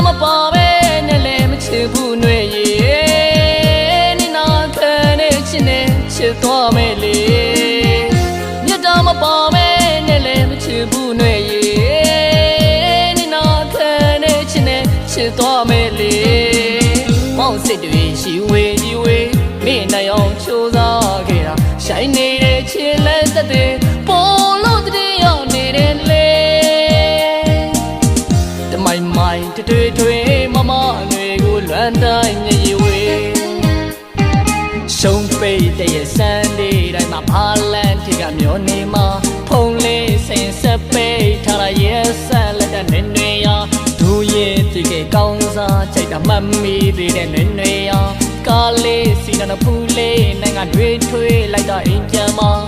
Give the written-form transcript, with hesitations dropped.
မပါပဲနဲ့လည်းမချစ်ဘူးနှွေရေနိနာခံနေချင်နေချစ်သွားမယ်လေမြတ်တာမပါပဲနဲ့လည်းမချစ်ဘူးနှွေရေနိနာခံနေချင်နေချစ်သွားမယ်လေမောင်စစ်တွေရှိဝေးကြီးဝေးမိနိုင်အောင်ချိုးစားခဲ့တာရှိုင်းနေတဲ့ချစ်လက်သက်တွေပေါ်လို့တည်းရောက်နေတယ်လေတမိုင်မိုင်တွေမမငွေကိုလွမ်းတိုင်းမြေဝေးရှုံးပိတ်တဲ့စံလေးတိုင်းမှာဖားလန်ထိကမျောနေမှာဖုံးလေးစင်ဆက်ပိတ်ထားလာရဲ့ဆန်လက်တဲ့နေနေရဒူရဲ့တိကကောင်းစားချိုက်တာမှတ်မိသေးတဲ့နေနေရကားလေးစီနဖူးလေးနိုင်ငံတွေထွေးလိုက်တာအိမ်ပြန်မှာ